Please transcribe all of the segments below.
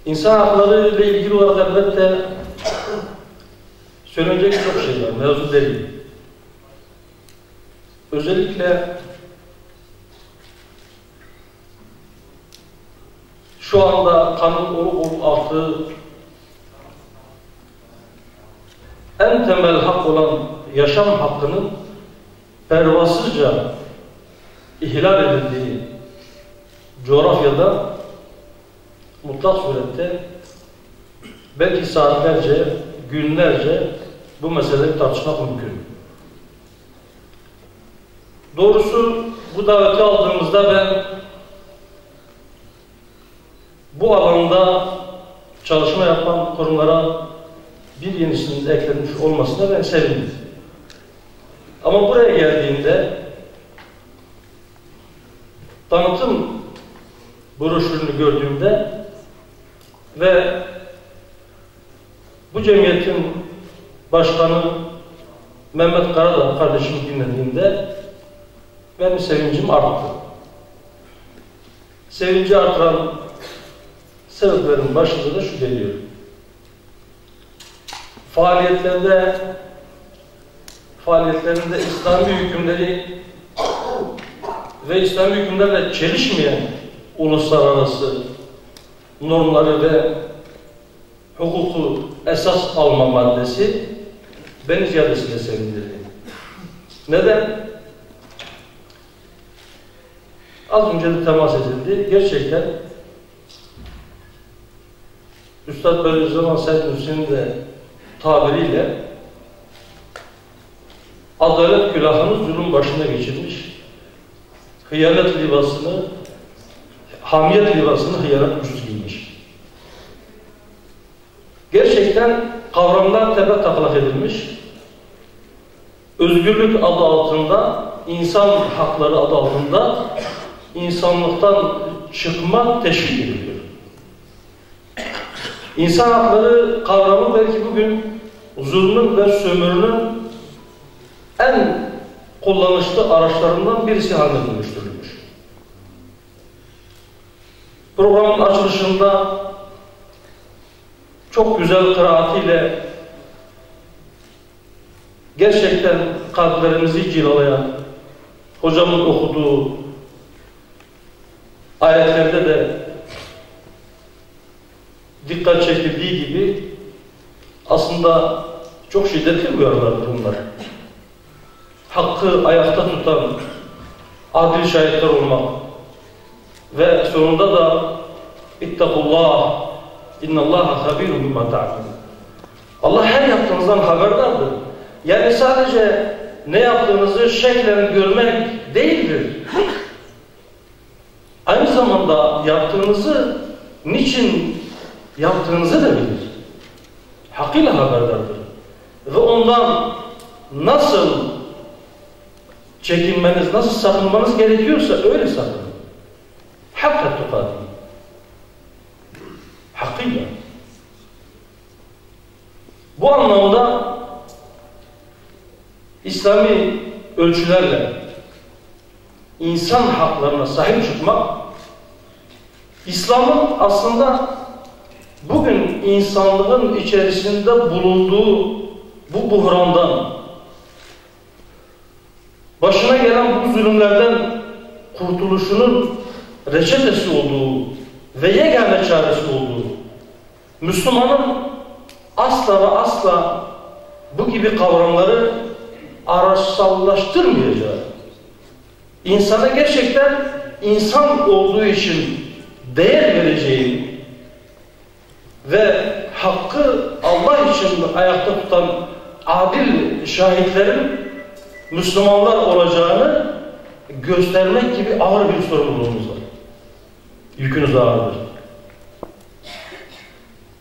İnsan hakları ile ilgili olarak elbette söylenecek çok şey var, mevzu değil. Özellikle şu anda kanun olup aldığı en temel hak olan yaşam hakkının pervasızca ihlal edildiği coğrafyada mutlak surette belki saatlerce, günlerce bu meseleyi tartışmak mümkün. Doğrusu bu daveti aldığımızda ben bu alanda çalışma yapan kurumlara bir yenisinin eklenmiş olmasına ben sevindim. Ama buraya geldiğimde tanıtım broşürünü gördüğümde ve bu cemiyetin başkanı Mehmet Karadağ kardeşimi dinlediğimde benim sevincim arttı. Sevinci artıran sebeplerin başında da şu geliyor. Faaliyetlerinde İslami hükümleri ve İslami hükümlerle çelişmeyen uluslararası normları ve hukuku esas alma maddesi beni ziyadesiyle sevindirdi. Neden? Az önce de temas edildi. Gerçekten Üstad Bediüzzaman Said Nursi'nin de tabiriyle adalet külahını zulüm başına geçirmiş, hıyanet libasını, hamiyet libasını hıyanet ucuz giymiş. Gerçekten kavramlar tepe taklak edilmiş, özgürlük adı altında, insan hakları adı altında insanlıktan çıkma teşvik ediliyor. İnsan hakları kavramı belki bugün zulmün ve sömürünün en kullanışlı araçlarından birisi haline dönüştürülmüş. Programın açılışında çok güzel kıraatiyle gerçekten kalplerimizi cilalayan hocamın okuduğu ayetlerde de dikkat çekildiği gibi aslında çok şiddetli uyarılardır bunlar. Hakkı ayakta tutan adil şahitler olmak ve sonunda da ittakullah innallaha habirun bima ta'malun. Allah her yaptığınızdan haberdardır. Yani sadece ne yaptığınızı şeklen görmek değildir. Aynı zamanda yaptığınızı niçin yaptığınızı da bilir. Hakkıyla haberdardır. Ve ondan nasıl çekinmeniz, nasıl sakınmanız gerekiyorsa öyle sakının. Hakka tukati. Hakkıyla. Bu anlamda İslami ölçülerle insan haklarına sahip çıkmak, İslam'ın aslında bugün insanlığın içerisinde bulunduğu bu buhrandan, başına gelen bu zulümlerden kurtuluşunun reçetesi olduğu ve yegane çaresi olduğu, Müslümanın asla ve asla bu gibi kavramları araçsallaştırmayacağı, insana gerçekten insan olduğu için değer vereceği ve hakkı Allah için ayakta tutan adil şahitlerin Müslümanlar olacağını göstermek gibi ağır bir sorumluluğumuz var. Yükünüz ağırdır.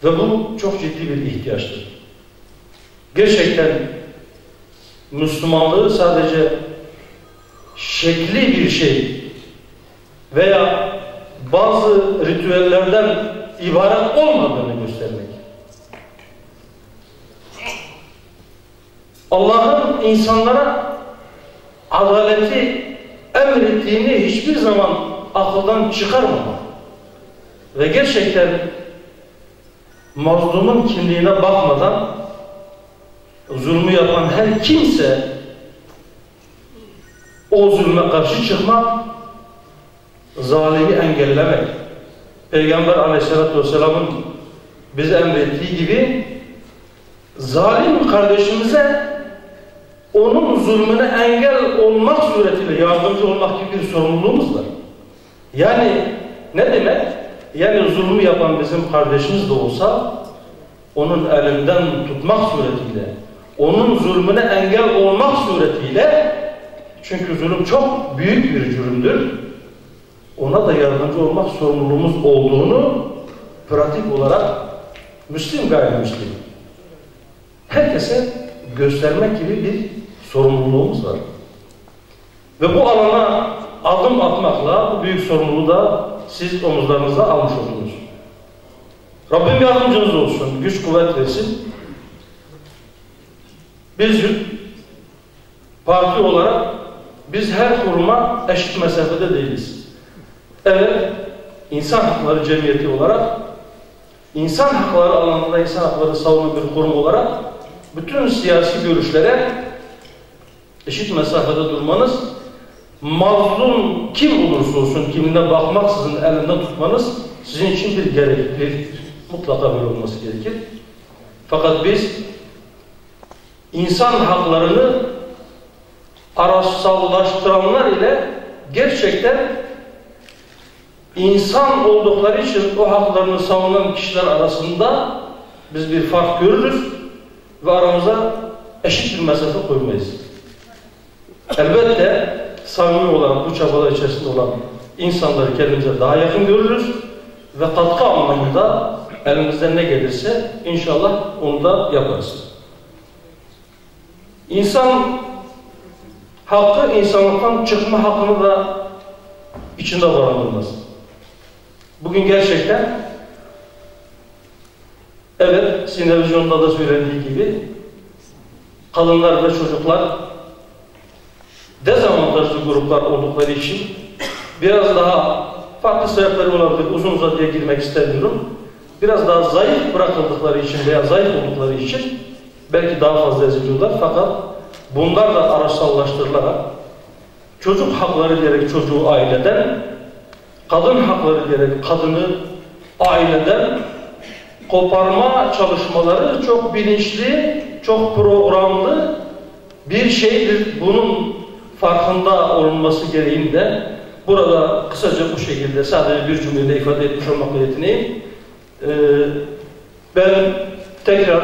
Ve bu çok ciddi bir ihtiyaçtır. Gerçekten Müslümanlığı sadece şekli bir şey veya bazı ritüellerden ibaret olmadığını göstermek. Allah'ın insanlara adaleti emrettiğini hiçbir zaman akıldan çıkarmamak ve gerçekten mazlumun kimliğine bakmadan zulmü yapan her kimse o zulme karşı çıkmak, zalimi engellemek. Peygamber Aleyhisselatü Vesselam'ın bize emrettiği gibi zalim kardeşimize onun zulmüne engel olmak suretiyle yardımcı olmak gibi bir sorumluluğumuz var. Yani ne demek? Yani zulmü yapan bizim kardeşimiz de olsa onun elinden tutmak suretiyle, onun zulmüne engel olmak suretiyle, çünkü zulüm çok büyük bir cürümdür, ona da yardımcı olmak sorumluluğumuz olduğunu pratik olarak Müslim gayrimüslim herkese göstermek gibi bir sorumluluğumuz var. Ve bu alana adım atmakla bu büyük sorumluluğu da siz omuzlarınıza almış oldunuz. Rabbim yardımcınız olsun, güç kuvvet versin. Biz parti olarak biz her kuruma eşit mesafede değiliz. Evet, insan hakları cemiyeti olarak, insan hakları alanında insan hakları savunan bir kurum olarak bütün siyasi görüşlere eşit mesafede durmanız, mazlum kim olursa olsun kimine bakmaksızın elinden tutmanız sizin için bir gerekliliktir. Mutlaka böyle olması gerekir. Fakat biz insan haklarını araçsallaştıranlar ile gerçekten insan oldukları için o haklarını savunan kişiler arasında biz bir fark görürüz ve aramıza eşit bir mesafe koymayız. Elbette samimi olarak bu çabalar içerisinde olan insanları kendimize daha yakın görürüz ve katkı anlamında elimizden ne gelirse inşallah onu da yaparız. İnsan hakkı, insanlıktan çıkma hakkını da içinde barındırmaz. Bugün gerçekten evet, sinevizyonda da söylendiği gibi kadınlar ve çocuklar dezavantajlı gruplar oldukları için biraz daha farklı sebepler olabilir, uzun uzadıya girmek istemiyorum. Biraz daha zayıf bırakıldıkları için veya zayıf oldukları için belki daha fazla eziliyorlar, fakat bunlar da araçsallaştırılarak çocuk hakları diyerek çocuğu aileden, kadın hakları diyerek kadını aileden koparma çalışmaları çok bilinçli, çok programlı bir şeydir. Bunun farkında olunması gereğinde burada kısaca bu şekilde sadece bir cümleyle ifade etmiş olmakla yetineyim. Ben tekrar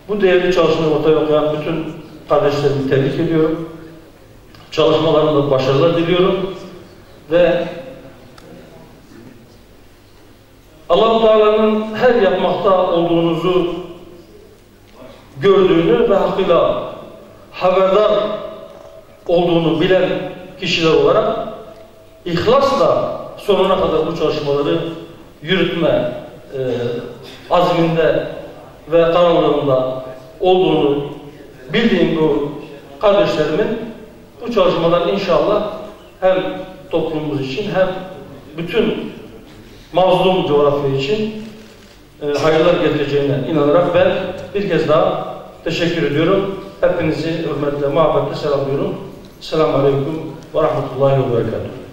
bu değerli çalışmayı ortaya koyan bütün kardeşlerimi tebrik ediyorum. Çalışmalarında başarılar diliyorum ve Allah-u Teala'nın her yapmakta olduğunuzu gördüğünü ve hakkıyla haberdar olduğunu bilen kişiler olarak ihlasla sonuna kadar bu çalışmaları yürütme azminde ve kararlılığında olduğunu bildiğim bu kardeşlerimin bu çalışmalar inşallah hem toplumumuz için hem bütün mazlum coğrafya için hayırlar getireceğine inanarak ben bir kez daha teşekkür ediyorum. Hepinizi hürmetle, muhabbetle selamlıyorum. Selamun Aleyküm ve Rahmetullahi ve Berekatuhu.